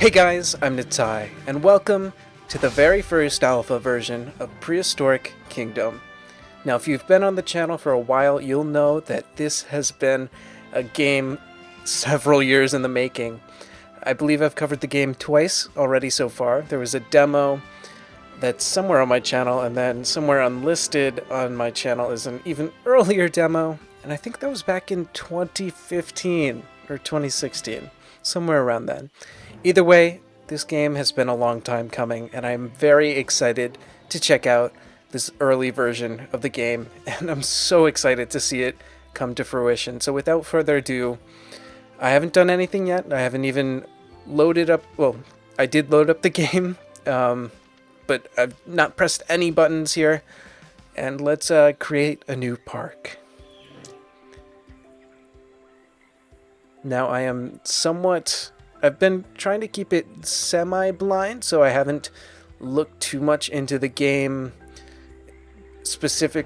Hey guys, I'm Nettai, and welcome to the very first alpha version of Prehistoric Kingdom. Now, if you've been on the channel for a while, you'll know that this has been a game several years in the making. I believe I've covered the game twice already so far. There was a demo that's somewhere on my channel, and then somewhere unlisted on my channel is an even earlier demo, and I think that was back in 2015 or 2016, somewhere around then. Either way, this game has been a long time coming, and I'm very excited to check out this early version of the game, and I'm so excited to see it come to fruition. So without further ado, I haven't done anything yet. I haven't even loaded up, well, I did load up the game, but I've not pressed any buttons here, and let's create a new park. Now I am I've been trying to keep it semi-blind, so I haven't looked too much into the game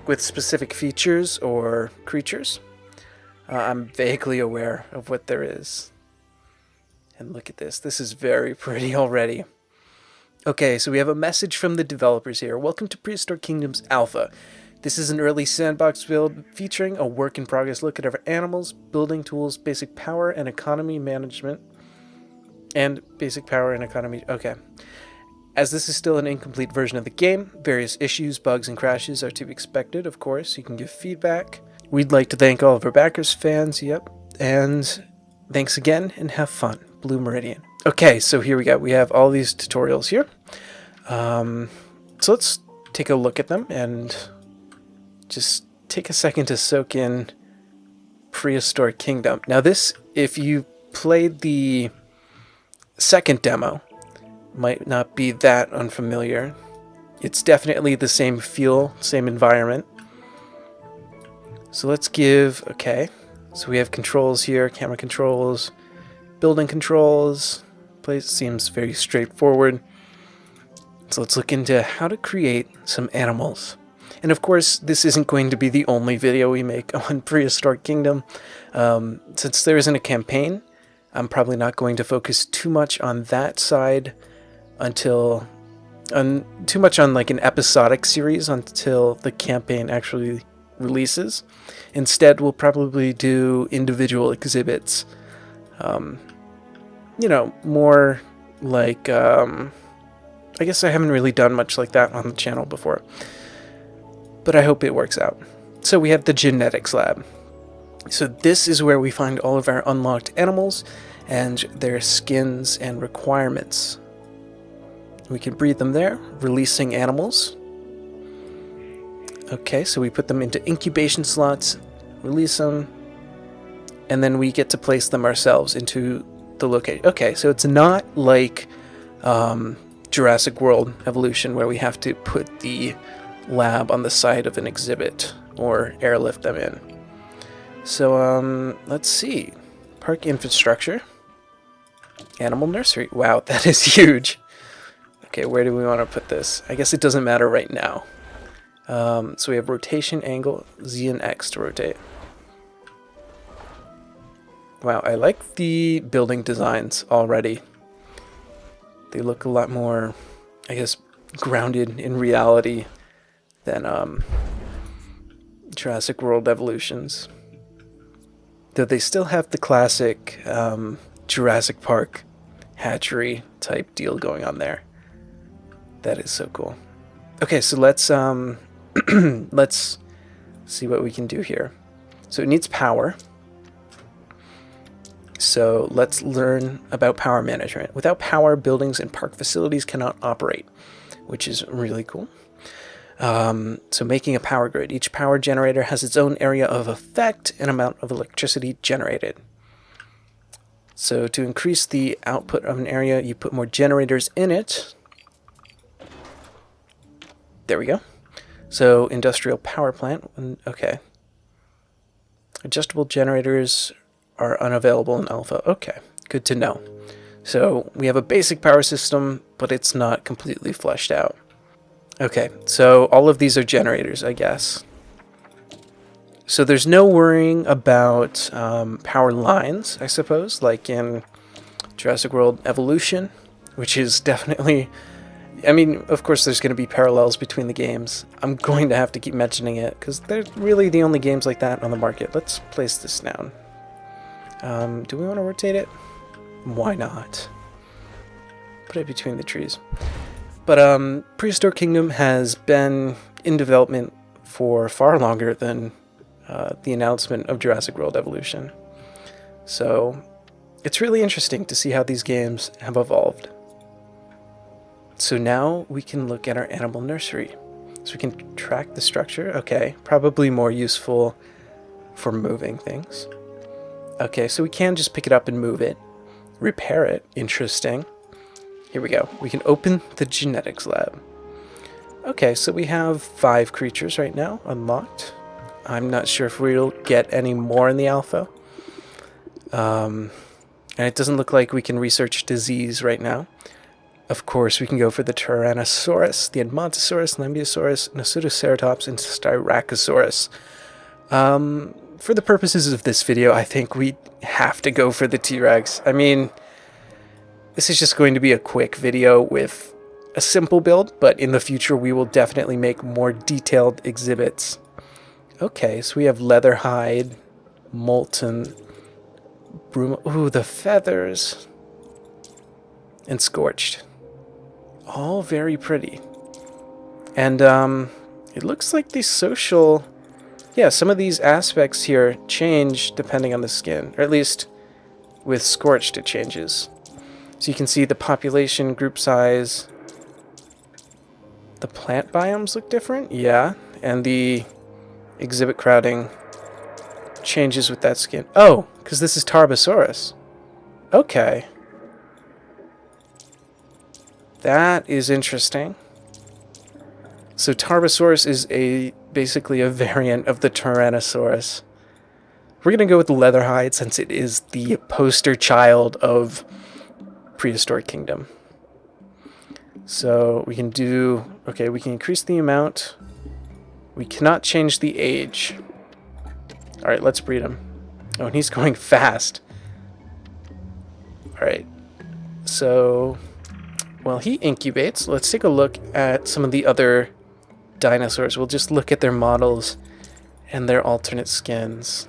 with specific features or creatures. I'm vaguely aware of what there is. And look at this. This is very pretty already. Okay, so we have a message from the developers here. Welcome to Prehistoric Kingdom's Alpha. This is an early sandbox build featuring a work-in-progress look at our animals, building tools, basic power and economy management, and basic power and economy. Okay. As this is still an incomplete version of the game, various issues, bugs, and crashes are to be expected, of course. You can give feedback. We'd like to thank all of our backers, fans, yep. And thanks again, and have fun. Blue Meridian. Okay, so here we go. We have all these tutorials here. So let's take a look at them and just take a second to soak in Prehistoric Kingdom. Now this, if you played the second demo, might not be that unfamiliar. It's definitely the same feel, same environment. So let's okay. So we have controls here, camera controls, building controls. Place seems very straightforward. So let's look into how to create some animals. And of course, this isn't going to be the only video we make on Prehistoric Kingdom. Since there isn't a campaign, I'm probably not going to focus too much on that side too much on like an episodic series until the campaign actually releases. Instead, we'll probably do individual exhibits. You know, more like, I guess I haven't really done much like that on the channel before, but I hope it works out. So we have the genetics lab. So this is where we find all of our unlocked animals and their skins and requirements. We can breed them there, releasing animals. Okay, so we put them into incubation slots, release them, and then we get to place them ourselves into the location. Okay, so it's not like Jurassic World Evolution where we have to put the lab on the side of an exhibit or airlift them in. So let's see. Park infrastructure. Animal nursery. Wow, that is huge. Okay, where do we want to put this? I guess it doesn't matter right now. So we have rotation angle, Z and X to rotate. Wow, I like the building designs already. They look a lot more, I guess, grounded in reality than Jurassic World Evolutions. Though they still have the classic Jurassic Park hatchery type deal going on there. That is so cool. Okay, so let's let's see what we can do here. So it needs power. So let's learn about power management. Without power, buildings and park facilities cannot operate, which is really cool. So making a power grid. Each power generator has its own area of effect and amount of electricity generated. So to increase the output of an area, you put more generators in it. There we go. So industrial power plant. Okay. Adjustable generators are unavailable in alpha. Okay, good to know. So we have a basic power system, but it's not completely fleshed out. Okay, so all of these are generators, I guess. So there's no worrying about power lines, I suppose, like in Jurassic World Evolution. which is definitely... I mean, of course there's going to be parallels between the games. I'm going to have to keep mentioning it, because they're really the only games like that on the market. Let's place this down. Do we want to rotate it? Why not? Put it between the trees. But Prehistoric Kingdom has been in development for far longer than the announcement of Jurassic World Evolution. So it's really interesting to see how these games have evolved. So now we can look at our animal nursery. So we can track the structure. Okay, probably more useful for moving things. Okay, so we can just pick it up and move it. Repair it. Interesting. Here we go. We can open the genetics lab. Okay, so we have 5 creatures right now unlocked. I'm not sure if we'll get any more in the alpha. And it doesn't look like we can research disease right now. Of course, we can go for the Tyrannosaurus, the Edmontosaurus, Lambeosaurus, Nasutoceratops, and Styracosaurus. For the purposes of this video, I think we have to go for the T-Rex. I mean, this is just going to be a quick video with a simple build, but in the future we will definitely make more detailed exhibits. Okay, so we have leather hide, molten, ooh, the feathers, and scorched. All very pretty. And it looks like the social... Yeah, some of these aspects here change depending on the skin. Or at least with scorched it changes. So you can see the population, group size. The plant biomes look different. Yeah. And the exhibit crowding changes with that skin. Oh, because this is Tarbosaurus. Okay. That is interesting. So Tarbosaurus is basically a variant of the Tyrannosaurus. We're going to go with the leatherhide since it is the poster child of Prehistoric Kingdom. So we can do... Okay, we can increase the amount. We cannot change the age. Alright, let's breed him. Oh, and he's going fast. Alright. So... Well, he incubates. Let's take a look at some of the other dinosaurs. We'll just look at their models and their alternate skins.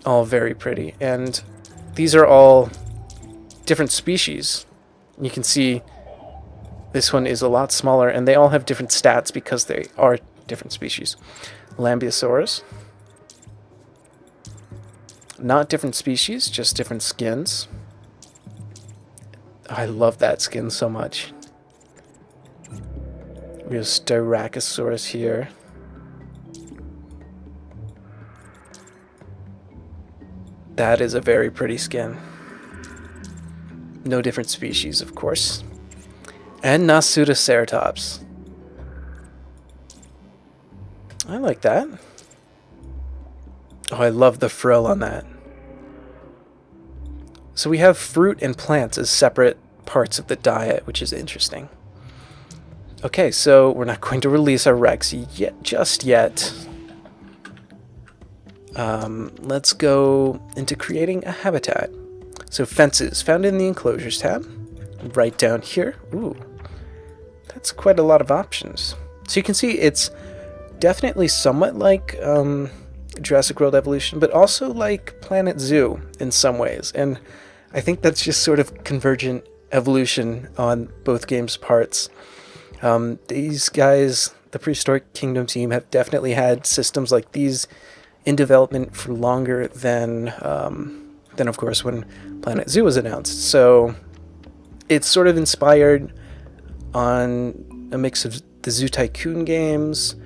All very pretty. And these are all different species. You can see this one is a lot smaller, and they all have different stats because they are different species. Lambeosaurus. Not different species, just different skins. I love that skin so much. We have Styracosaurus here. That is a very pretty skin. No different species, of course. And Nasutoceratops. I like that. Oh, I love the frill on that. So we have fruit and plants as separate parts of the diet, which is interesting. Okay, so we're not going to release our Rex just yet. Let's go into creating a habitat. So fences, found in the enclosures tab. Right down here. Ooh, that's quite a lot of options. So you can see it's definitely somewhat like Jurassic World Evolution, but also like Planet Zoo in some ways. And I think that's just sort of convergent evolution on both games' parts. These guys, the Prehistoric Kingdom team, have definitely had systems like these in development for longer than of course, when Planet Zoo was announced. So it's sort of inspired on a mix of the Zoo Tycoon games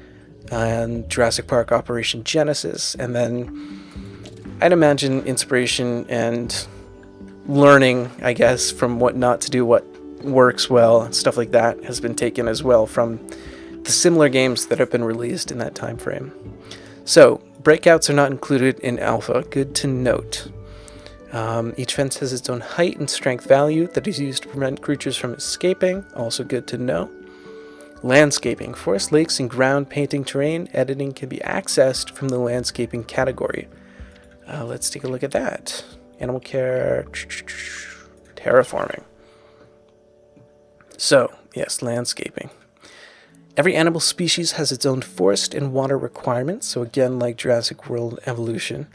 and Jurassic Park Operation Genesis, and then I'd imagine inspiration and learning, I guess, from what not to do, what works well, and stuff like that has been taken as well from the similar games that have been released in that time frame. So breakouts are not included in alpha, good to note. Each fence has its own height and strength value that is used to prevent creatures from escaping, also good to know. Landscaping, forest, lakes, and ground painting terrain editing can be accessed from the landscaping category. Let's take a look at that. Animal care, terraforming. So, yes, landscaping. Every animal species has its own forest and water requirements, so again, like Jurassic World Evolution,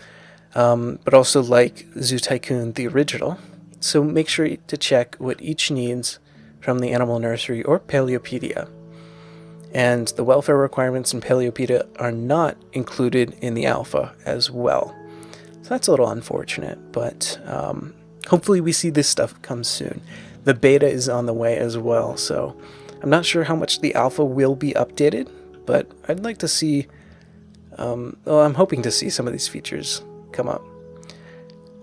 but also like Zoo Tycoon, the original. So make sure to check what each needs from the Animal Nursery or Paleopedia. And the welfare requirements in Paleopedia are not included in the alpha as well. So that's a little unfortunate, but hopefully we see this stuff come soon. The beta is on the way as well, so I'm not sure how much the alpha will be updated, but I'd like to see, well, I'm hoping to see some of these features come up.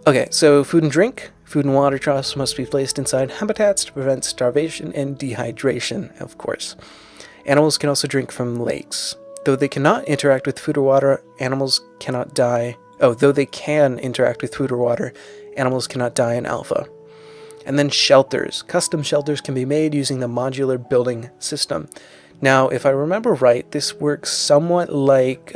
Okay, so food and drink. Food and water troughs must be placed inside habitats to prevent starvation and dehydration, of course. Animals can also drink from lakes. Though they cannot interact with food or water, animals cannot die. Oh, though they can interact with food or water, animals cannot die in alpha. And then shelters. Custom shelters can be made using the modular building system. Now, if I remember right, this works somewhat like,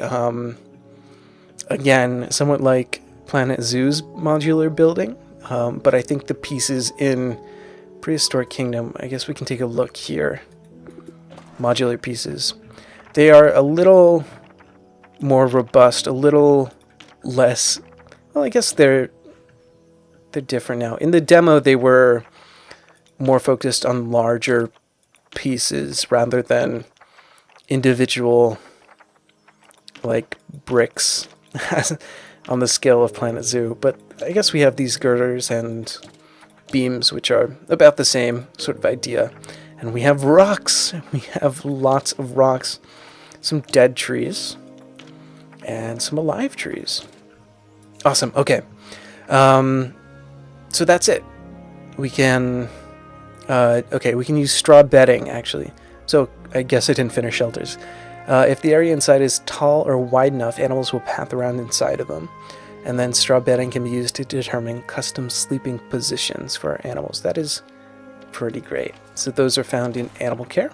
again, somewhat like Planet Zoo's modular building. But I think the pieces in Prehistoric Kingdom, I guess we can take a look here. Modular pieces. They are a little more robust, a little less, well, I guess they're different now. In the demo, they were more focused on larger pieces rather than individual, like, bricks on the scale of Planet Zoo. But I guess we have these girders and beams, which are about the same sort of idea. And we have rocks. We have lots of rocks. Some dead trees. And some alive trees. Awesome. Okay. So that's it. We can... okay, we can use straw bedding, actually. So I guess I didn't finish shelters. If the area inside is tall or wide enough, animals will path around inside of them. And then straw bedding can be used to determine custom sleeping positions for our animals. That is pretty great. So those are found in animal care.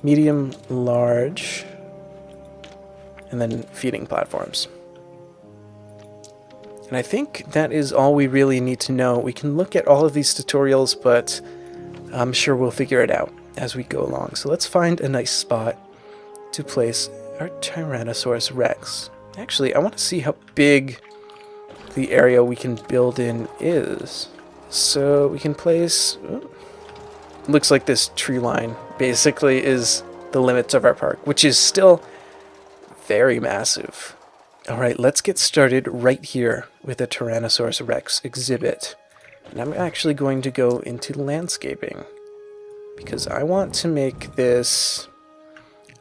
Medium, large, and then feeding platforms. And I think that is all we really need to know. We can look at all of these tutorials, but I'm sure we'll figure it out as we go along. So let's find a nice spot to place our Tyrannosaurus Rex. Actually, I want to see how big the area we can build in is. So we can place... looks like this tree line basically is the limits of our park, which is still very massive. Alright, let's get started right here with a Tyrannosaurus Rex exhibit. And I'm actually going to go into landscaping, because I want to make this,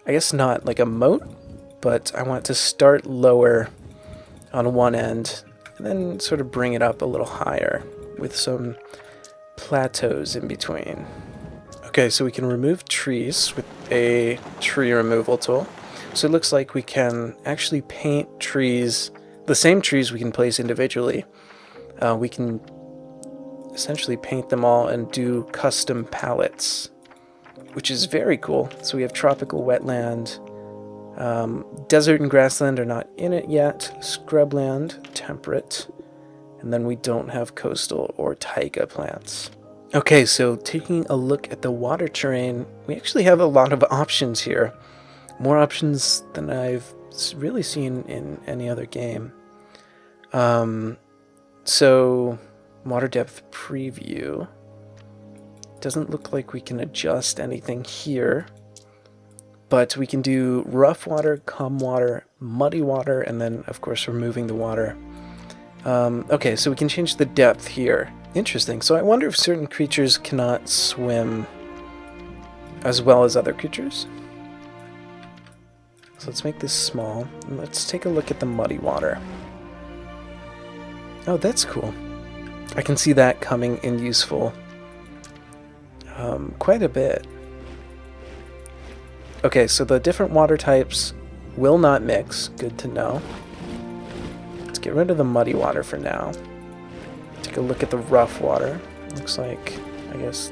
I guess not like a moat, but I want to start lower on one end, and then sort of bring it up a little higher with some plateaus in between. Okay, so we can remove trees with a tree removal tool. So it looks like we can actually paint trees, the same trees we can place individually. We can essentially paint them all and do custom palettes, which is very cool. So we have tropical wetland, desert and grassland are not in it yet, scrubland, temperate, and then we don't have coastal or taiga plants. Okay, so taking a look at the water terrain, we actually have a lot of options here. More options than I've really seen in any other game. So, water depth preview. Doesn't look like we can adjust anything here. But we can do rough water, calm water, muddy water, and then, of course, removing the water. Okay, so we can change the depth here. Interesting. So I wonder if certain creatures cannot swim as well as other creatures. So let's make this small, and let's take a look at the muddy water. Oh, that's cool. I can see that coming in useful quite a bit. Okay, so the different water types will not mix. Good to know. Let's get rid of the muddy water for now. Take a look at the rough water. Looks like, I guess,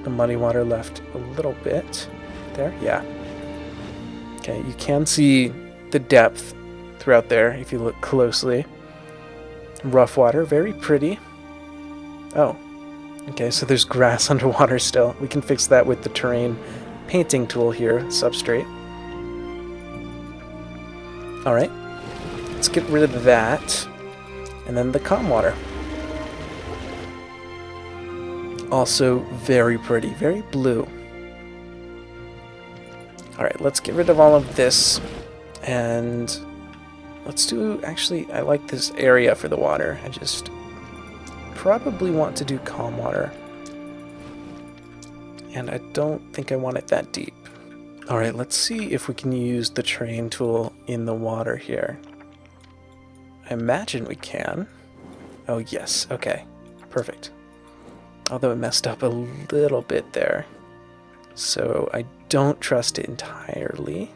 the muddy water left a little bit there. Yeah. Okay, you can see the depth throughout there if you look closely. Rough water, very pretty. Oh, okay, so there's grass underwater still. We can fix that with the terrain painting tool here, substrate. Alright, let's get rid of that. And then the calm water. Also very pretty, very blue. Alright, let's get rid of all of this. And let's do, actually, I like this area for the water. I just probably want to do calm water. And I don't think I want it that deep. Alright, let's see if we can use the terrain tool in the water here. I imagine we can. Oh yes, okay. Perfect. Although it messed up a little bit there. So I don't trust it entirely.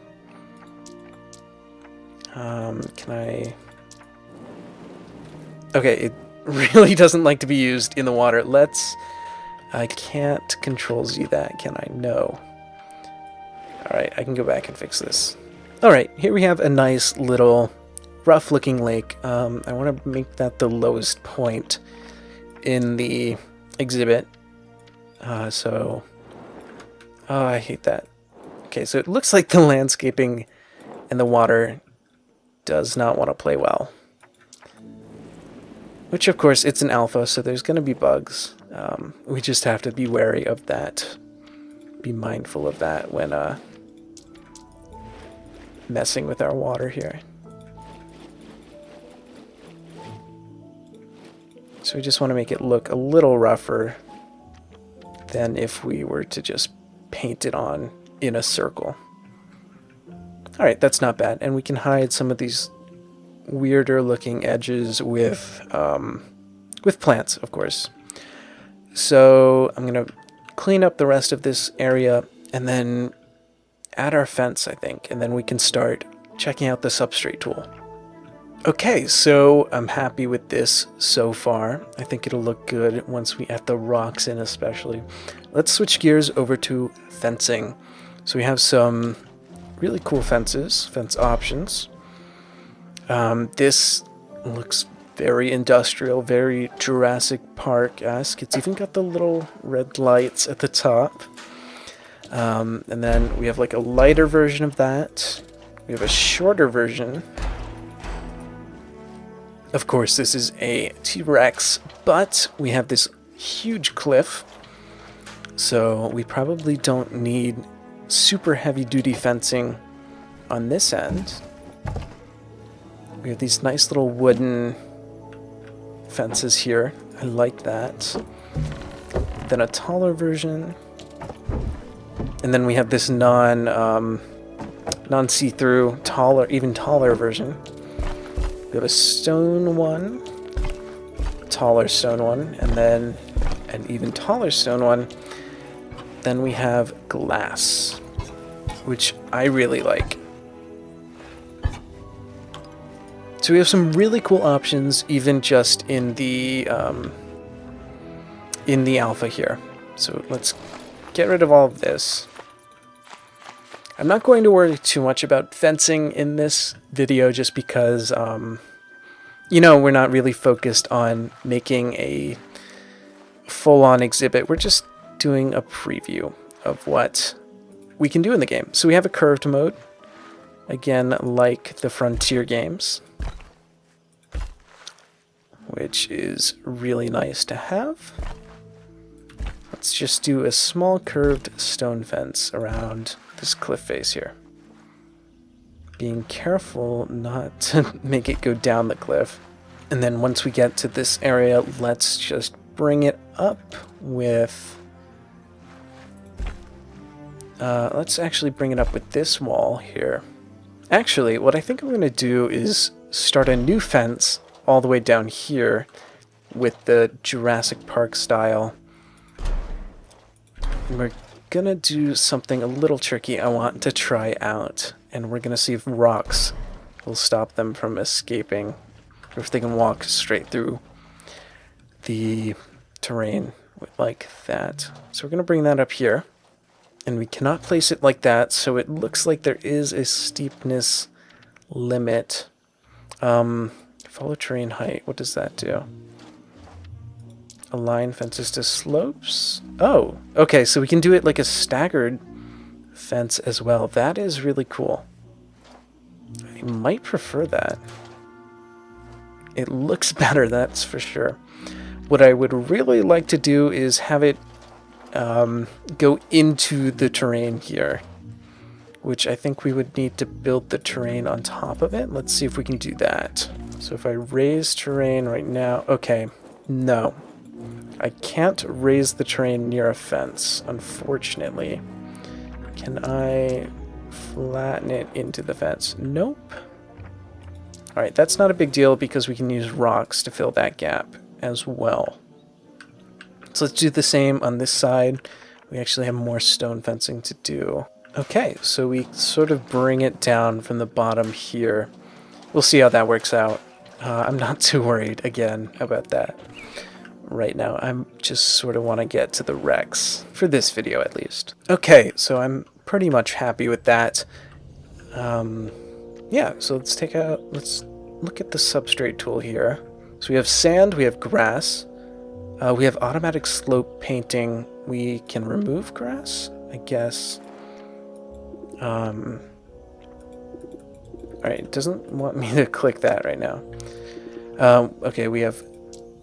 Can I... Okay, it really doesn't like to be used in the water. Let's... I can't Control Z that, can I? No. Alright, I can go back and fix this. Alright, here we have a nice little rough looking lake. I want to make that the lowest point in the exhibit. Oh, I hate that. Okay, so it looks like the landscaping and the water does not want to play well. Which, of course, it's an alpha, so there's going to be bugs. We just have to be wary of that. Be mindful of that when messing with our water here. So we just want to make it look a little rougher than if we were to just paint it on in a circle. Alright, that's not bad. And we can hide some of these weirder looking edges with plants, of course. So I'm going to clean up the rest of this area and then add our fence, I think. And then we can start checking out the substrate tool. Okay, so I'm happy with this so far. I think it'll look good once we add the rocks in especially. Let's switch gears over to fencing. So we have some really cool fence options. This looks very industrial, very Jurassic Park-esque. It's even got the little red lights at the top. And then we have like a lighter version of that. We have a shorter version. Of course, this is a T-Rex, but we have this huge cliff, so we probably don't need super heavy-duty fencing on this end. We have these nice little wooden fences here. I like that. Then a taller version, and then we have this non-see-through, even taller version. We have a stone one, taller stone one, and then an even taller stone one. Then we have glass, which I really like. So we have some really cool options, even just in the alpha here. So let's get rid of all of this. I'm not going to worry too much about fencing in this video just because, you know, we're not really focused on making a full-on exhibit. We're just doing a preview of what we can do in the game. So we have a curved mode, again, like the Frontier games, which is really nice to have. Let's just do a small curved stone fence around this cliff face here. Being careful not to make it go down the cliff. And then once we get to this area, let's just bring it up with... let's actually bring it up with this wall here. Actually, what I think I'm going to do is start a new fence all the way down here with the Jurassic Park style. And we're gonna do something a little tricky I want to try out, and we're gonna see if rocks will stop them from escaping, or if they can walk straight through the terrain like that. So we're gonna bring that up here, and we cannot place it like that, so it looks like there is a steepness limit Follow terrain height. What does that do? Align fences to slopes. Oh, okay, so we can do it like a staggered fence as well. That is really cool. I might prefer that. It looks better, that's for sure. What I would really like to do is have it go into the terrain here, which I think we would need to build the terrain on top of it. Let's see if we can do that. So if I raise terrain right now, okay, no. I can't raise the terrain near a fence, unfortunately. Can I flatten it into the fence? Nope. Alright, that's not a big deal because we can use rocks to fill that gap as well. So let's do the same on this side. We actually have more stone fencing to do. Okay, so we sort of bring it down from the bottom here. We'll see how that works out. I'm not too worried, again, about that right now. I'm just sort of want to get to the Rex, for this video at least. Okay, so I'm pretty much happy with that. Yeah, so let's look at the substrate tool here. So we have sand, we have grass, we have automatic slope painting. We can remove grass, I guess. Alright, it doesn't want me to click that right now. Okay, we have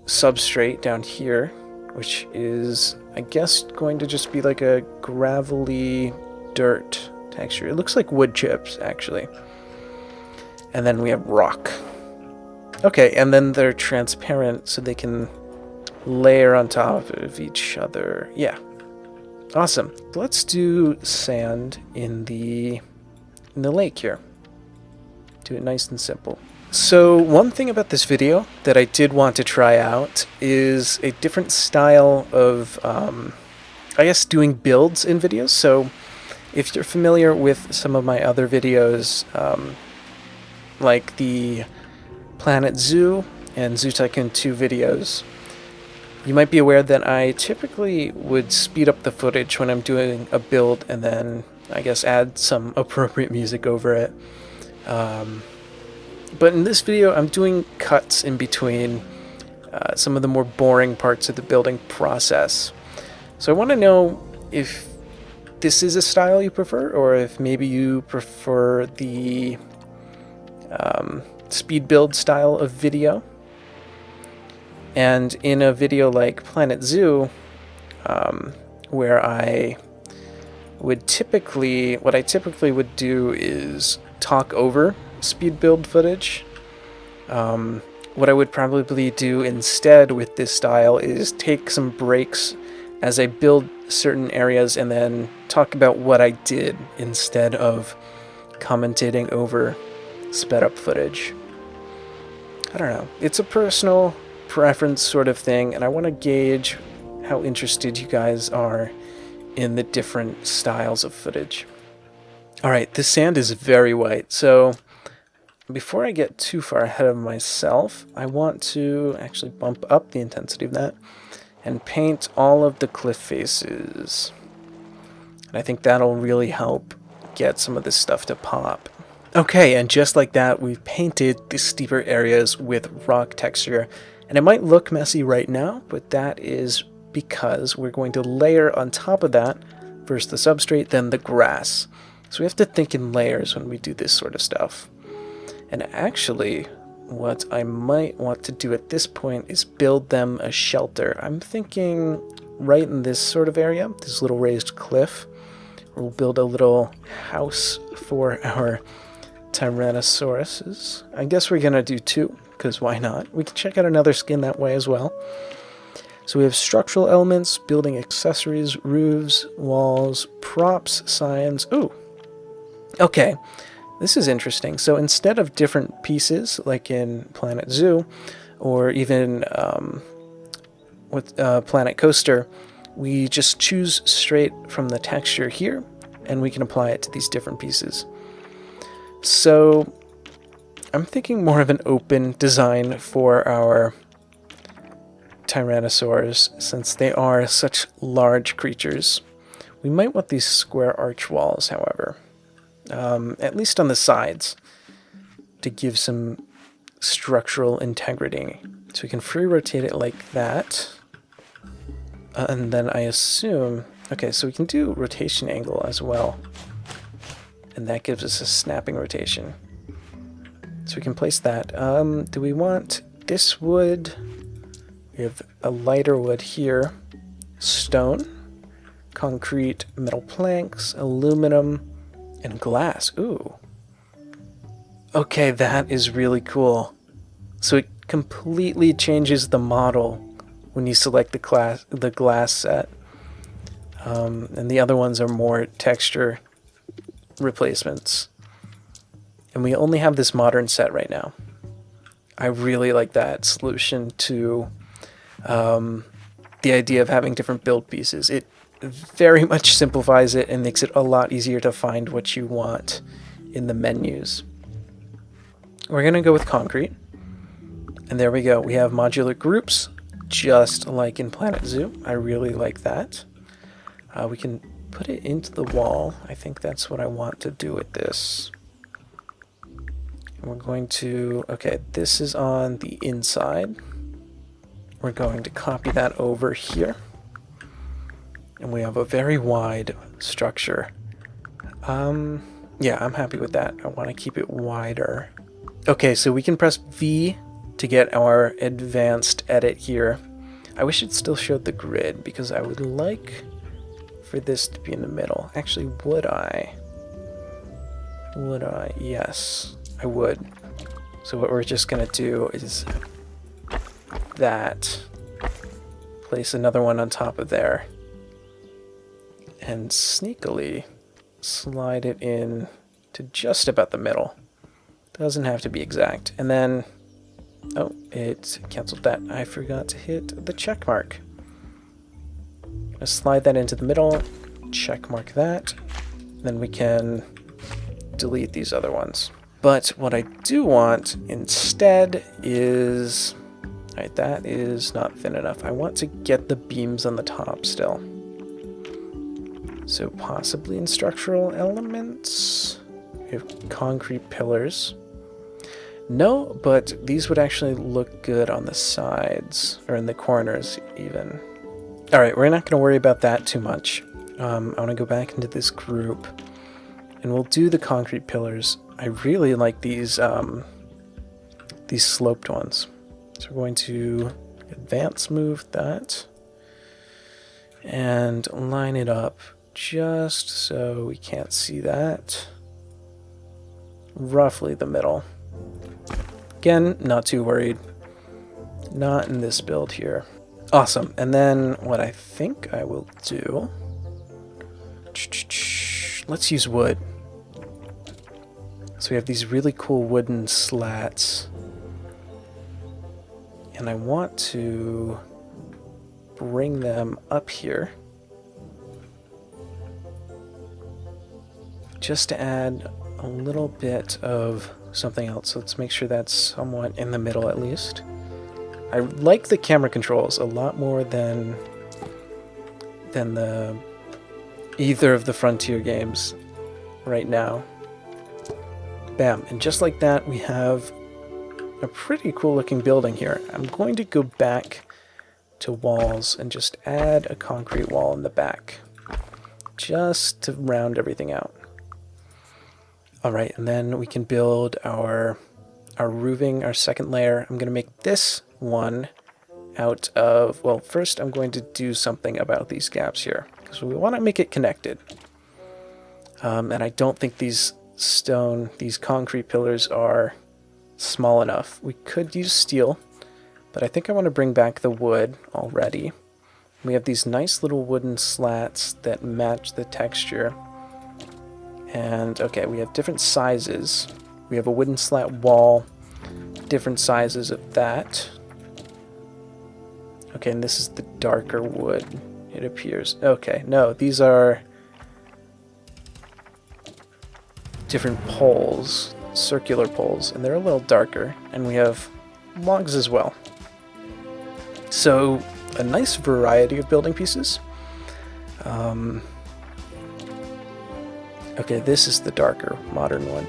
substrate down here, which is, I guess, going to just be like a gravelly dirt texture. It looks like wood chips, actually. And then we have rock. Okay, and then they're transparent, so they can layer on top of each other. Yeah. Awesome. Let's do sand in the lake here. Do it nice and simple. So one thing about this video that I did want to try out is a different style of, I guess, doing builds in videos. So if you're familiar with some of my other videos, like the Planet Zoo and Zoo Tycoon 2 videos, you might be aware that I typically would speed up the footage when I'm doing a build and then, I guess, add some appropriate music over it. But in this video, I'm doing cuts in between some of the more boring parts of the building process. So I want to know if this is a style you prefer, or if maybe you prefer the speed build style of video. And in a video like Planet Zoo, where I would typically, what I typically would do is talk over speed build footage. What I would probably do instead with this style is take some breaks as I build certain areas and then talk about what I did instead of commentating over sped up footage. I don't know. It's a personal preference sort of thing, and I want to gauge how interested you guys are in the different styles of footage. Alright, this sand is very white, so before I get too far ahead of myself, I want to actually bump up the intensity of that and paint all of the cliff faces. And I think that'll really help get some of this stuff to pop. Okay, and just like that, we've painted the steeper areas with rock texture. And it might look messy right now, but that is because we're going to layer on top of that, first the substrate, then the grass. So we have to think in layers when we do this sort of stuff. And actually, what I might want to do at this point is build them a shelter. I'm thinking right in this sort of area, this little raised cliff, we'll build a little house for our Tyrannosauruses. I guess we're going to do two, because why not? We can check out another skin that way as well. So we have structural elements, building accessories, roofs, walls, props, signs. Ooh, okay. This is interesting. So instead of different pieces, like in Planet Zoo, or even with Planet Coaster, we just choose straight from the texture here, and we can apply it to these different pieces. So I'm thinking more of an open design for our Tyrannosaurs, since they are such large creatures. We might want these square arch walls, however. At least on the sides, to give some structural integrity. So we can free rotate it like that. And then I assume, okay, so we can do rotation angle as well. And that gives us a snapping rotation. So we can place that. Do we want this wood? We have a lighter wood here. Stone, concrete, metal planks, aluminum, and glass. Ooh. Okay, that is really cool. So it completely changes the model when you select the glass set. And the other ones are more texture replacements. And we only have this modern set right now. I really like that solution to the idea of having different build pieces. It very much simplifies it and makes it a lot easier to find what you want in the menus. We're going to go with concrete. And there we go. We have modular groups, just like in Planet Zoo. I really like that. We can put it into the wall. I think that's what I want to do with this. And we're going to, okay, this is on the inside. We're going to copy that over here. And we have a very wide structure. Yeah, I'm happy with that. I want to keep it wider. Okay, so we can press V to get our advanced edit here. I wish it still showed the grid because I would like for this to be in the middle. Actually, would I? Would I? Yes, I would. So what we're just gonna do is that. Place another one on top of there. And sneakily slide it in to just about the middle. Doesn't have to be exact. And then, oh, it canceled that. I forgot to hit the check mark. Let's slide that into the middle, check mark that, then we can delete these other ones. But what I do want instead is, alright, that is not thin enough. I want to get the beams on the top still. So possibly in structural elements, we have concrete pillars. No, but these would actually look good on the sides, or in the corners even. Alright, we're not going to worry about that too much. I want to go back into this group, and we'll do the concrete pillars. I really like these sloped ones. So we're going to advance move that, and line it up just so we can't see that. Roughly the middle. Again, not too worried. Not in this build here. Awesome. And then what I think I will do... Let's use wood. So we have these really cool wooden slats. And I want to bring them up here. Just to add a little bit of something else. So let's make sure that's somewhat in the middle at least. I like the camera controls a lot more than either of the Frontier games right now. Bam, and just like that we have a pretty cool looking building here. I'm going to go back to walls and just add a concrete wall in the back just to round everything out. Alright, and then we can build our roofing, our second layer. I'm going to make this one out of, well, first I'm going to do something about these gaps here, because we want to make it connected. And I don't think these concrete pillars are small enough. We could use steel, but I think I want to bring back the wood already. We have these nice little wooden slats that match the texture. And okay, we have different sizes. We have a wooden slat wall, different sizes of that. Okay, and this is the darker wood, it appears. Okay, no, these are different poles, circular poles, and they're a little darker. And we have logs as well. So, a nice variety of building pieces. Okay, this is the darker, modern one.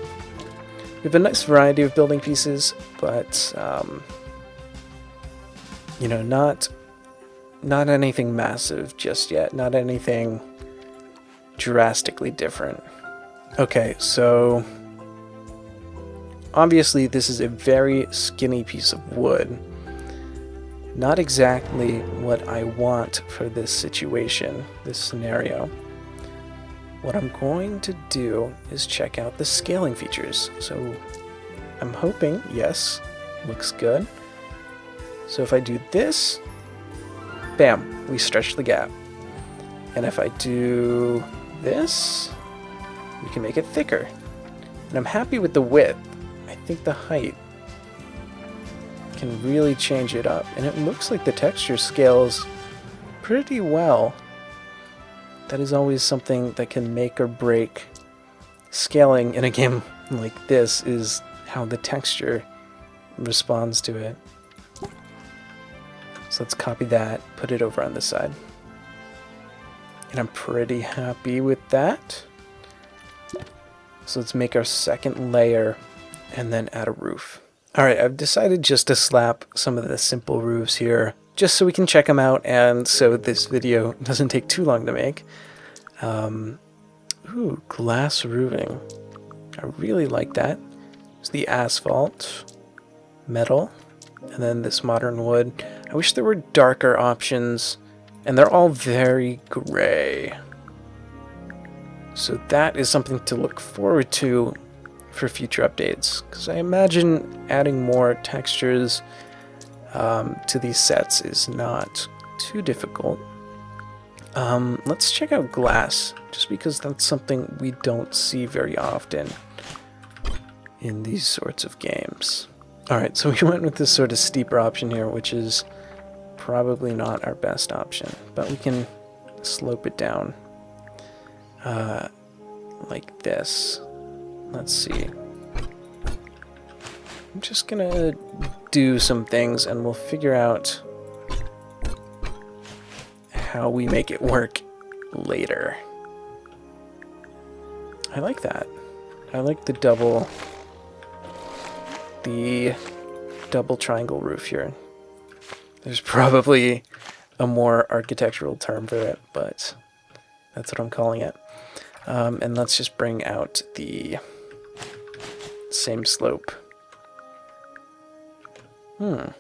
We have a nice variety of building pieces, but you know, not anything massive just yet, not anything drastically different. Okay, so obviously this is a very skinny piece of wood. Not exactly what I want for this situation, this scenario. What I'm going to do is check out the scaling features. So I'm hoping, yes, looks good. So if I do this, bam, we stretch the gap. And if I do this, we can make it thicker. And I'm happy with the width. I think the height can really change it up. And it looks like the texture scales pretty well. That is always something that can make or break scaling in a game like this, is how the texture responds to it. So let's copy that, put it over on this side. And I'm pretty happy with that. So let's make our second layer and then add a roof. Alright, I've decided just to slap some of the simple roofs here, just so we can check them out and so this video doesn't take too long to make. Ooh, glass roofing. I really like that. It's the asphalt, metal, and then this modern wood. I wish there were darker options, and they're all very gray. So that is something to look forward to for future updates, because I imagine adding more textures to these sets is not too difficult. Let's check out glass, just because that's something we don't see very often in these sorts of games. Alright, so we went with this sort of steeper option here, which is probably not our best option, but we can slope it down like this. Let's see. I'm just gonna do some things and we'll figure out how we make it work later. I like that. I like the double triangle roof here. There's probably a more architectural term for it, but that's what I'm calling it. And let's just bring out the same slope. You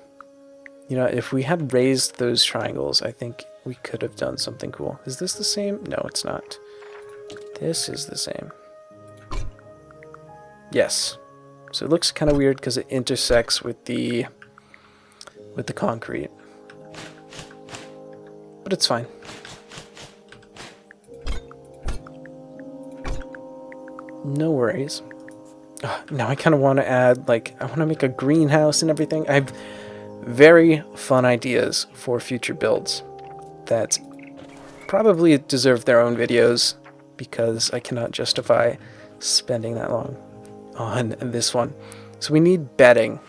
know, if we had raised those triangles, I think we could have done something cool. Is this the same? No, it's not. This is the same. Yes. So it looks kind of weird because it intersects with the concrete. But it's fine. No worries. Now I kind of want to add, like, I want to make a greenhouse and everything. I have very fun ideas for future builds that probably deserve their own videos, because I cannot justify spending that long on this one. So we need bedding.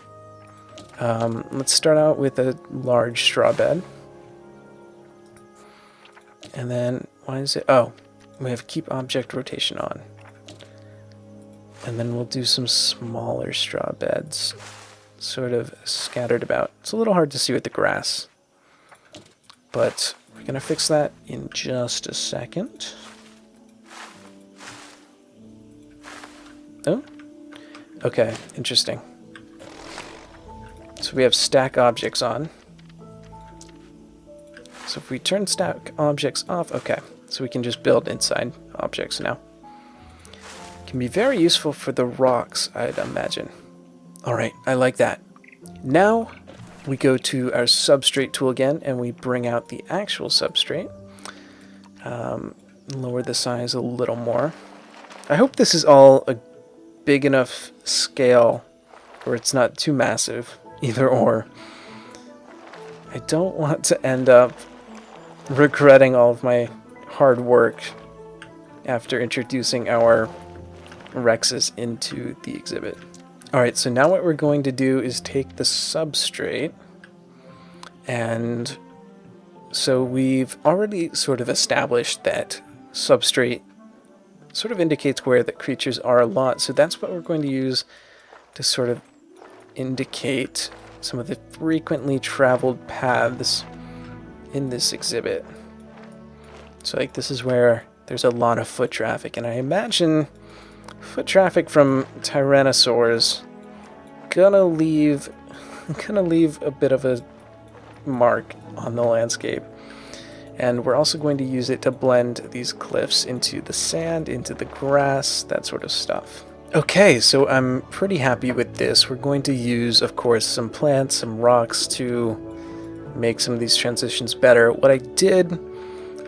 Let's start out with a large straw bed. And then, why is it? Oh, we have keep object rotation on. And then we'll do some smaller straw beds, sort of scattered about. It's a little hard to see with the grass, but we're going to fix that in just a second. Oh, okay, interesting. So we have stack objects on. So if we turn stack objects off, okay, so we can just build inside objects now. Can be very useful for the rocks, I'd imagine. Alright, I like that. Now we go to our substrate tool again and we bring out the actual substrate. Lower the size a little more. I hope this is all a big enough scale where it's not too massive, either or. I don't want to end up regretting all of my hard work after introducing our Rexes into the exhibit. Alright, so now what we're going to do is take the substrate, and so we've already sort of established that substrate sort of indicates where the creatures are a lot, so that's what we're going to use to sort of indicate some of the frequently traveled paths in this exhibit. So like this is where there's a lot of foot traffic, and I imagine foot traffic from tyrannosaurs gonna leave a bit of a mark on the landscape. And we're also going to use it to blend these cliffs into the sand, into the grass, that sort of stuff. Okay, so I'm pretty happy with this. We're going to use, of course, some plants, some rocks to make some of these transitions better. What I did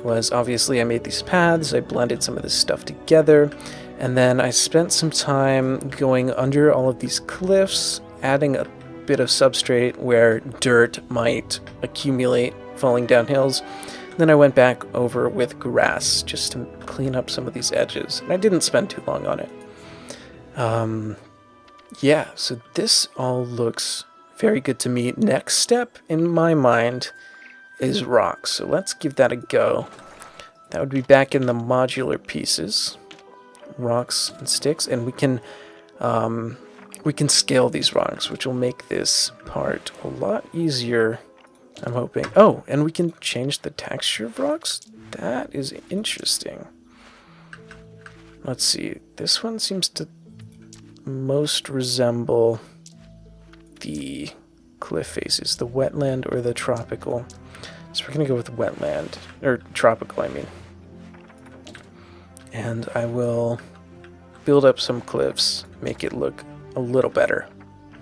was, obviously, I made these paths, I blended some of this stuff together, and then I spent some time going under all of these cliffs, adding a bit of substrate where dirt might accumulate falling down hills. Then I went back over with grass just to clean up some of these edges, and I didn't spend too long on it. Yeah, so this all looks very good to me. Next step in my mind is rocks, so let's give that a go. That would be back in the modular pieces, rocks and sticks, and we can scale these rocks, which will make this part a lot easier, I'm hoping. Oh, and we can change the texture of rocks? That is interesting. Let's see, this one seems to most resemble the cliff faces, the wetland or the tropical. So we're gonna go with wetland, or tropical, I mean. And I will build up some cliffs, make it look a little better.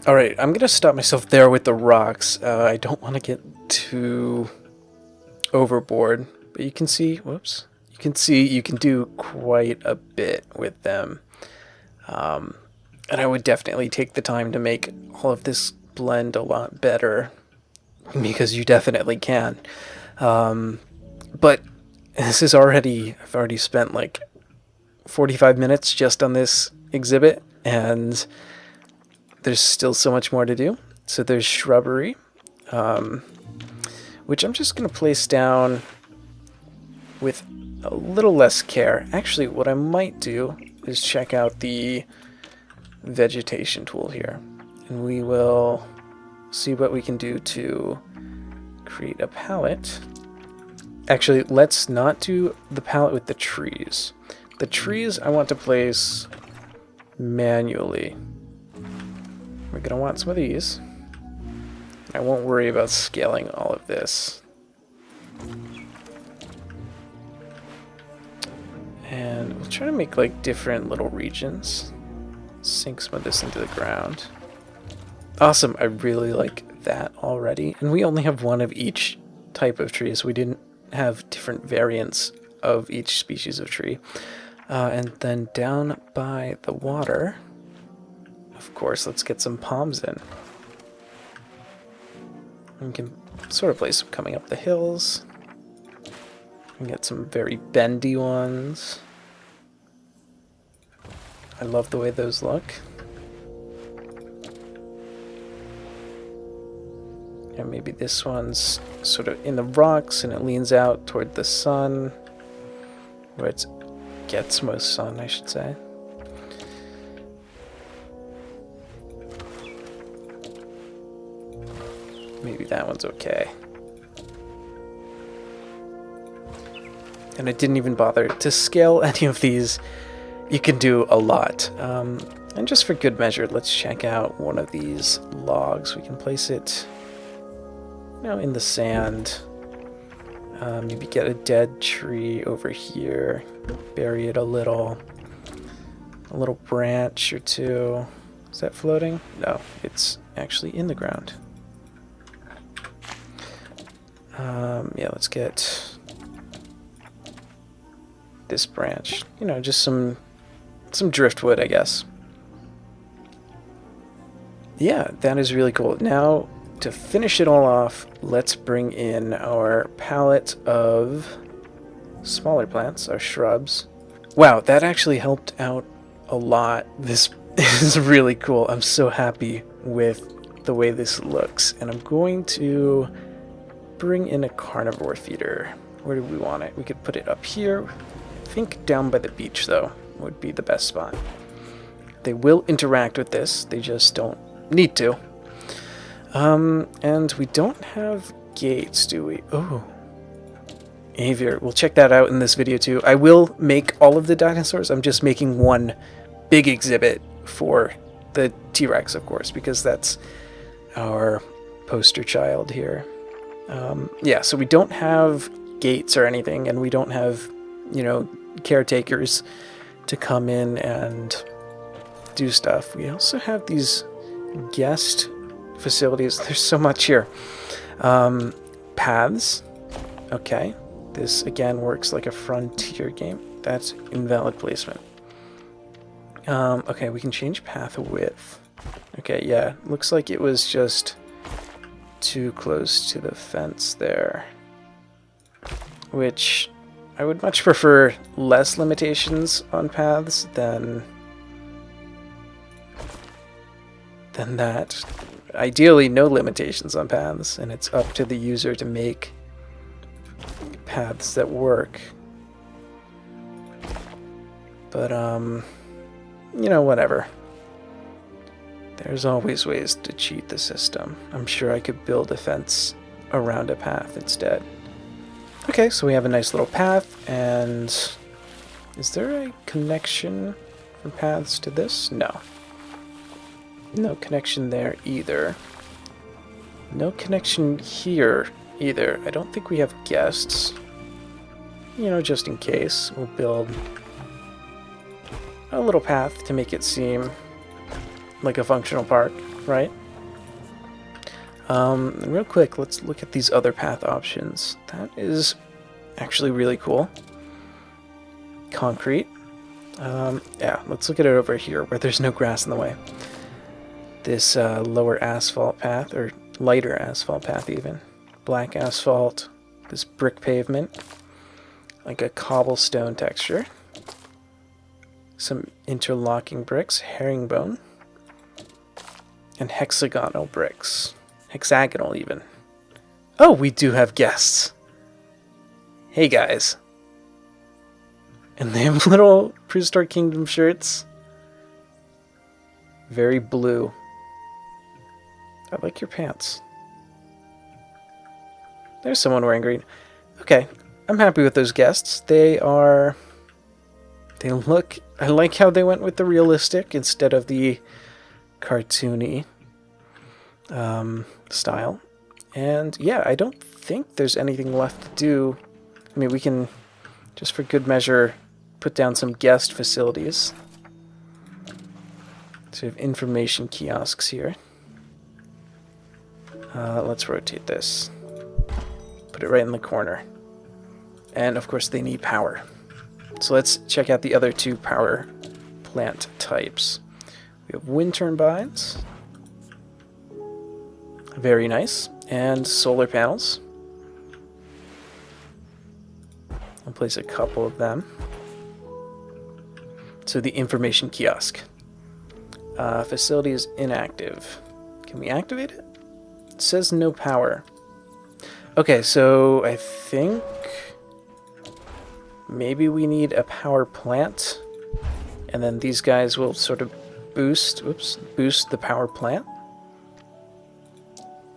Alright, I'm gonna stop myself there with the rocks. I don't want to get too overboard, but you can see, whoops, you can see you can do quite a bit with them. And I would definitely take the time to make all of this blend a lot better, because you definitely can. But this is already, I've already spent like 45 minutes just on this exhibit, and there's still so much more to do. So there's shrubbery, which I'm just going to place down with a little less care. Actually, what I might do is check out the vegetation tool here, and we will see what we can do to create a palette. Actually, let's not do the palette with the trees. The trees I want to place manually. We're going to want some of these. I won't worry about scaling all of this. And we'll try to make like different little regions. Sink some of this into the ground. Awesome, I really like that already. And we only have one of each type of tree, so we didn't have different variants of each species of tree. And then down by the water, of course, let's get some palms in. We can sort of place them coming up the hills. And get some very bendy ones. I love the way those look. And maybe this one's sort of in the rocks and it leans out toward the sun, where it gets most sun, I should say. Maybe that one's okay. And I didn't even bother to scale any of these. You can do a lot. And just for good measure, let's check out one of these logs. We can place it, you know, in the sand. Maybe get a dead tree over here, bury it a little branch or two. Is that floating? No, it's actually in the ground. Yeah, let's get this branch. You know, just some driftwood, I guess. Yeah, that is really cool. Now, to finish it all off, let's bring in our palette of smaller plants, our shrubs. Wow, that actually helped out a lot. This is really cool. I'm so happy with the way this looks. And I'm going to bring in a carnivore feeder. Where do we want it? We could put it up here. I think down by the beach, though, would be the best spot. They will interact with this. They just don't need to. And we don't have gates, do we? Oh. Aviar. We'll check that out in this video too. I will make all of the dinosaurs. I'm just making one big exhibit for the T-Rex, of course, because that's our poster child here. Yeah, so we don't have gates or anything, and we don't have, you know, caretakers to come in and do stuff. We also have these guest facilities. There's so much here. Paths. Okay. This, again, works like a frontier game. That's invalid placement. Okay, we can change path width. Okay, yeah. Looks like it was just too close to the fence there. Which, I would much prefer less limitations on paths than that. Ideally, no limitations on paths, and it's up to the user to make paths that work. But, you know, whatever. There's always ways to cheat the system. I'm sure I could build a fence around a path instead. Okay, so we have a nice little path, and is there a connection from paths to this? No. No connection there either. No connection here either. I don't think we have guests. You know, just in case, we'll build a little path to make it seem like a functional park, right? And real quick, let's look at these other path options. That is actually really cool. Concrete. Yeah, let's look at it over here where there's no grass in the way. This lower asphalt path, or lighter asphalt path even. Black asphalt, this brick pavement, like a cobblestone texture. Some interlocking bricks, herringbone, and hexagonal bricks. Hexagonal even. Oh, we do have guests. Hey guys. And they have little Prehistoric Kingdom shirts. Very blue. I like your pants. There's someone wearing green. Okay, I'm happy with those guests. They look... I like how they went with the realistic instead of the cartoony style. And yeah, I don't think there's anything left to do. I mean, we can, just for good measure, put down some guest facilities. So we have information kiosks here. Let's rotate this. Put it right in the corner. And of course they need power. So let's check out the other two power plant types. We have wind turbines. Very nice. And solar panels. I'll place a couple of them. So the information kiosk. Facility is inactive. Can we activate it? It says no power. Okay, so I think maybe we need a power plant, and then these guys will sort of boost the power plant.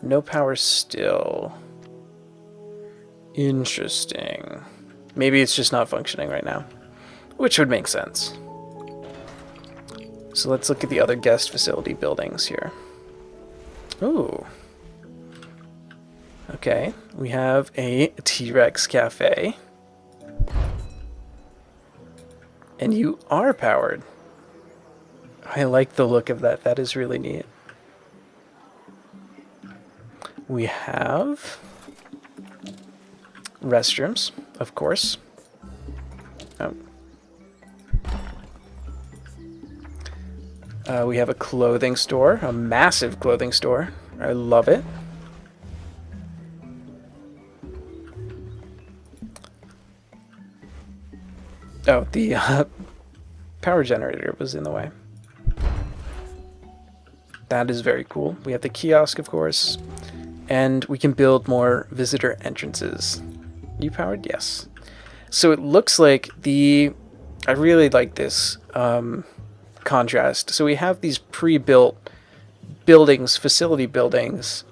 No power still. Interesting. Maybe it's just not functioning right now, which would make sense. So let's look at the other guest facility buildings here. Ooh. Okay, we have a T-Rex cafe. And you are powered. I like the look of that. That is really neat. We have restrooms, of course. We have a clothing store, a massive clothing store. I love it. Oh, the power generator was in the way. That is very cool. We have the kiosk, of course, and we can build more visitor entrances. You powered? Yes. So it looks like I really like this contrast. So we have these pre-built buildings, facility buildings,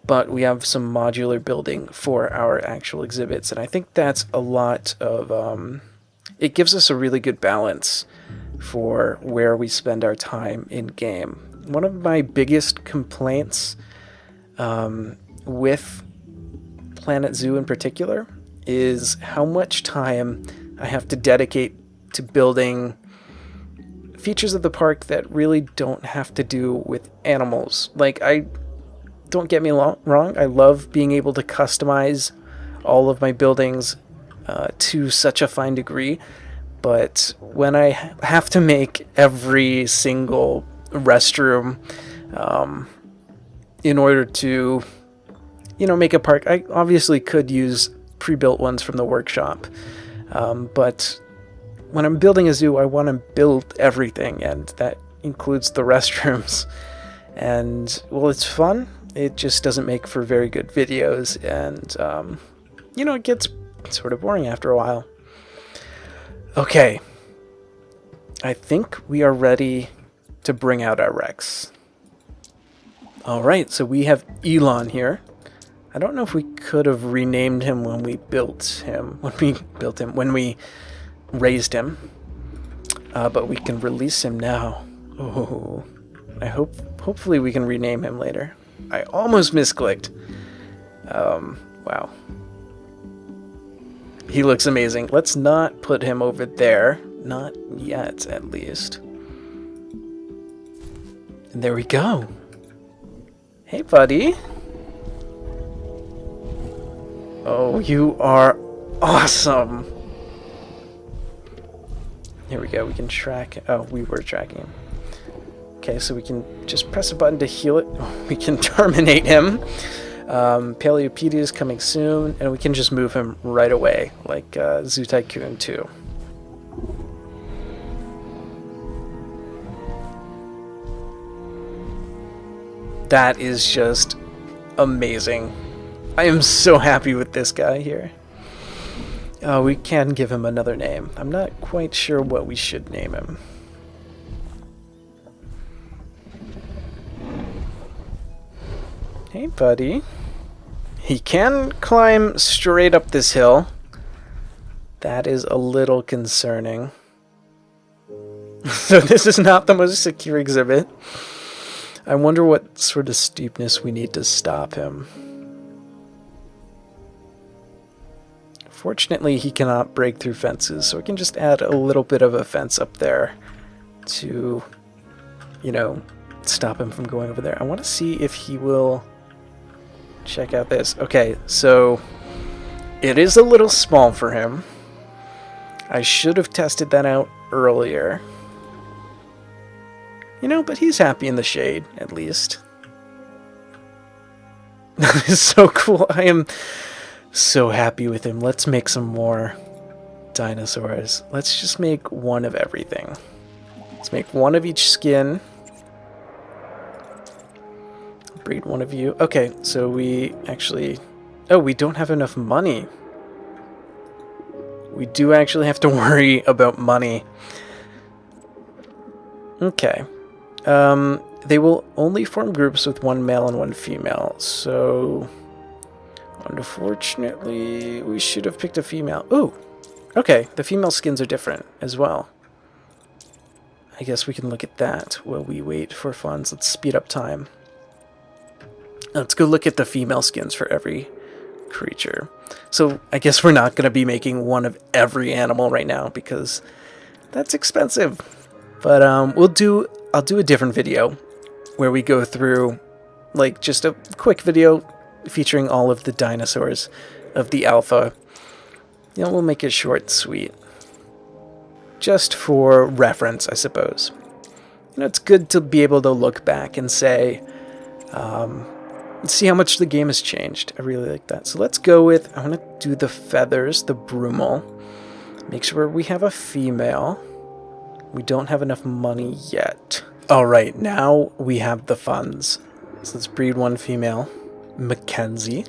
but we have some modular building for our actual exhibits, and I think that's a lot of it gives us a really good balance for where we spend our time in game. One of my biggest complaints with Planet Zoo in particular is how much time I have to dedicate to building features of the park that really don't have to do with animals. Like, don't get me wrong, I love being able to customize all of my buildings to such a fine degree, but when I have to make every single restroom in order to, make a park, I obviously could use pre-built ones from the workshop, but when I'm building a zoo, I want to build everything, and that includes the restrooms. And, well, it's fun. It just doesn't make for very good videos, and, it gets sort of boring after a while. Okay. I think we are ready to bring out our Rex. Alright, so we have Elon here. I don't know if we could have renamed him when we when we raised him, but we can release him now. Oh, hopefully we can rename him later. I almost misclicked. Wow. He looks amazing. Let's not put him over there. Not yet, at least. And there we go. Hey, buddy. Oh, you are awesome. Here we go. We can track. Oh, we were tracking him. Okay, so we can just press a button to heal it. We can terminate him. Paleopedia is coming soon, and we can just move him right away, like Zoo Tycoon 2. That is just amazing. I am so happy with this guy here. We can give him another name. I'm not quite sure what we should name him. Hey, buddy. He can climb straight up this hill. That is a little concerning. So this is not the most secure exhibit. I wonder what sort of steepness we need to stop him. Fortunately, he cannot break through fences, so we can just add a little bit of a fence up there to, stop him from going over there. I want to see if he will check out this. Okay, so it is a little small for him. I should have tested that out earlier. But he's happy in the shade, at least. That is so cool. I am so happy with him. Let's make some more dinosaurs. Let's just make one of everything. Let's make one of each skin. Breed one of you. Okay, so we actually... Oh, we don't have enough money. We do actually have to worry about money. Okay. They will only form groups with one male and one female, so... Unfortunately, we should have picked a female. Ooh! Okay, the female skins are different as well. I guess we can look at that while we wait for funds. Let's speed up time. Let's go look at the female skins for every creature. So I guess we're not going to be making one of every animal right now because that's expensive. But I'll do a different video where we go through like just a quick video featuring all of the dinosaurs of the alpha. We'll make it short and sweet. Just for reference, I suppose. It's good to be able to look back and say, see how much the game has changed. I really like that. So let's go with, I want to do the feathers, the Brumal. Make sure we have a female. We don't have enough money yet. Alright, now we have the funds. So let's breed one female. Mackenzie.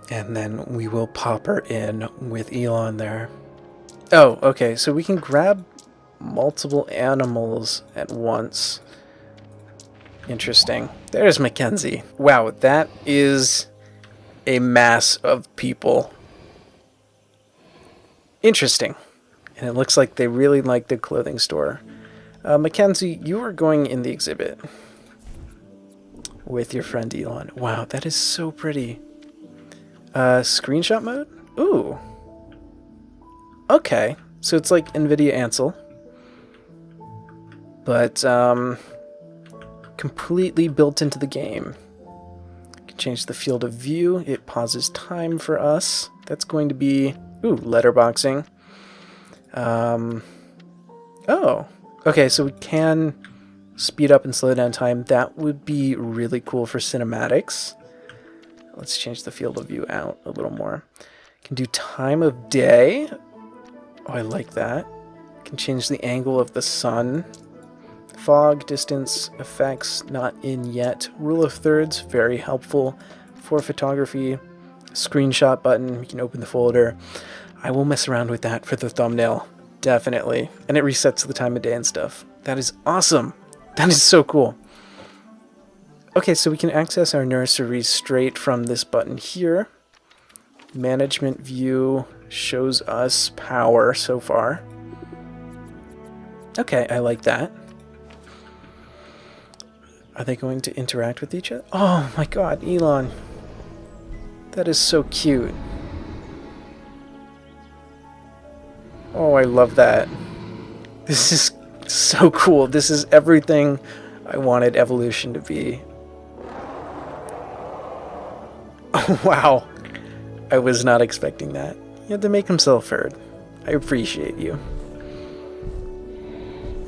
And then we will pop her in with Elon there. Oh, okay, so we can grab multiple animals at once. Interesting. There's Mackenzie. Wow, that is a mass of people. Interesting. And it looks like they really like the clothing store. Mackenzie, you are going in the exhibit with your friend Elon. Wow, that is so pretty. Screenshot mode? Ooh. Okay. So it's like NVIDIA Ansel. But, completely built into the game. You can change the field of view. It pauses time for us. That's going to be... Ooh, letterboxing. Oh. Okay, so we can speed up and slow down time. That would be really cool for cinematics. Let's change the field of view out a little more. Can do time of day. Oh, I like that. Can change the angle of the sun. Fog, distance, effects, not in yet. Rule of thirds, very helpful for photography. Screenshot button, you can open the folder. I will mess around with that for the thumbnail, definitely. And it resets the time of day and stuff. That is awesome. That is so cool. Okay, so we can access our nursery straight from this button here. Management view shows us power so far. Okay, I like that. Are they going to interact with each other? Oh my god, Elon. That is so cute. Oh, I love that. This is so cool. This is everything I wanted evolution to be. Oh, wow. I was not expecting that. He had to make himself heard. I appreciate you.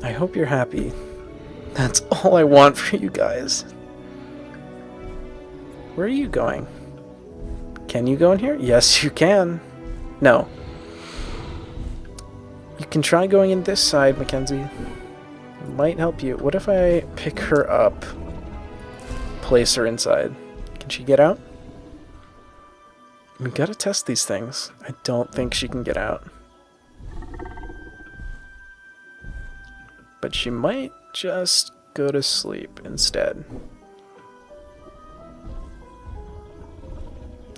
I hope you're happy. That's all I want for you guys. Where are you going? Can you go in here? Yes, you can. No. You can try going in this side, Mackenzie. It might help you. What if I pick her up? Place her inside. Can she get out? We gotta test these things. I don't think she can get out. But she might just go to sleep instead.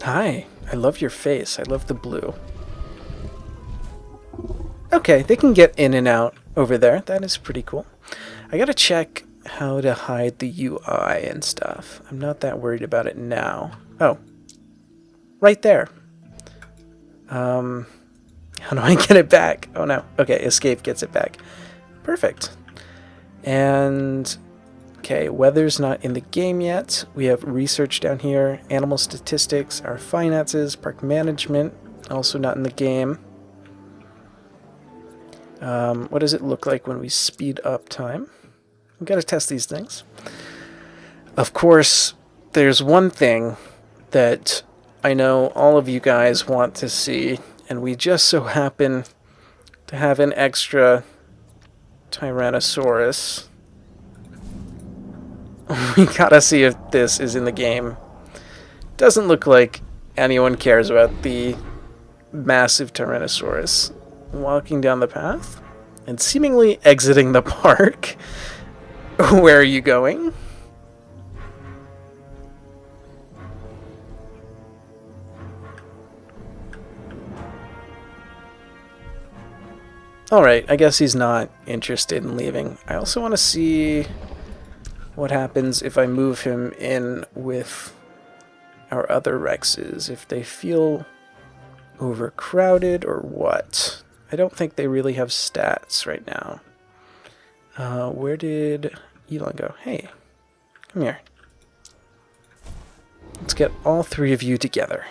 Hi, I love your face. I love the blue. Okay, they can get in and out over there. That is pretty cool. I gotta check how to hide the UI and stuff. I'm not that worried about it now. Oh, right there. How do I get it back? Oh no. Okay, escape gets it back. Perfect. And okay, weather's not in the game yet. We have research down here, animal statistics, our finances, park management, also not in the game. What does it look like when we speed up time? We've got to test these things. Of course, there's one thing that I know all of you guys want to see, and we just so happen to have an extra Tyrannosaurus. We gotta see if this is in the game. Doesn't look like anyone cares about the massive Tyrannosaurus walking down the path and seemingly exiting the park. Where are you going? Alright, I guess he's not interested in leaving. I also want to see what happens if I move him in with our other Rexes, if they feel overcrowded or what. I don't think they really have stats right now. Where did Elon go? Hey, come here. Let's get all three of you together.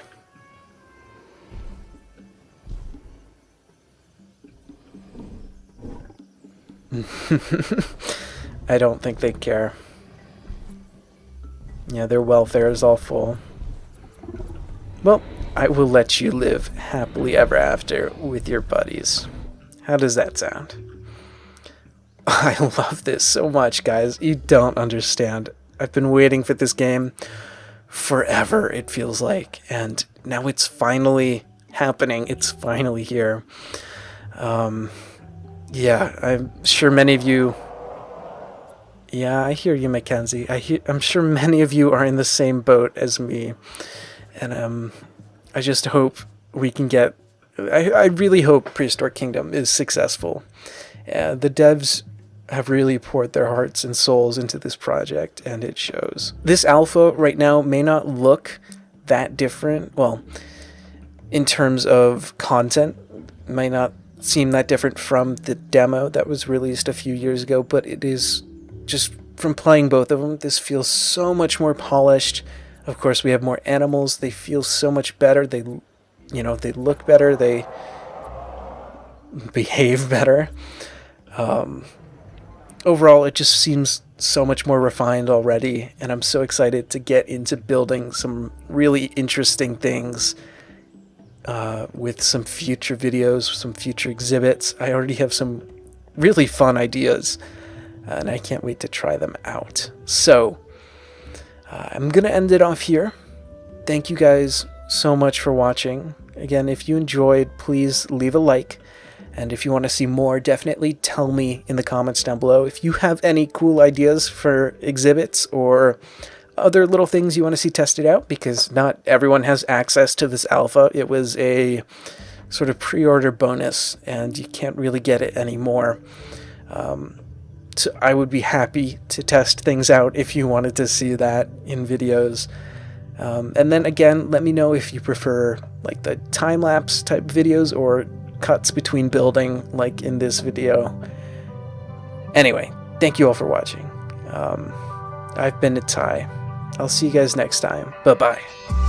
I don't think they care. Yeah, their welfare is all full. Well, I will let you live happily ever after with your buddies. How does that sound? I love this so much, guys. You don't understand. I've been waiting for this game forever, it feels like. And now it's finally happening. It's finally here. Yeah, I'm sure many of you. Yeah, I hear you, Mackenzie. I'm sure many of you are in the same boat as me, and I just hope we can get. I really hope Prehistoric Kingdom is successful. The devs have really poured their hearts and souls into this project, and it shows. This alpha right now may not look that different. Well, in terms of content, might not seem that different from the demo that was released a few years ago, but it is just from playing both of them, this feels so much more polished. Of course, we have more animals. They feel so much better. They look better. They behave better. Overall, it just seems so much more refined already, and I'm so excited to get into building some really interesting things with some future videos, some future exhibits. I already have some really fun ideas, and I can't wait to try them out. So, I'm going to end it off here. Thank you guys so much for watching. Again, if you enjoyed, please leave a like. And if you want to see more, definitely tell me in the comments down below. If you have any cool ideas for exhibits or other little things you want to see tested out, because not everyone has access to this alpha. It was a sort of pre-order bonus, and you can't really get it anymore. So I would be happy to test things out if you wanted to see that in videos. And then again, let me know if you prefer like the time-lapse type videos or cuts between building like in this video. Anyway, thank you all for watching. I've been Nettai. I'll see you guys next time. Bye-bye.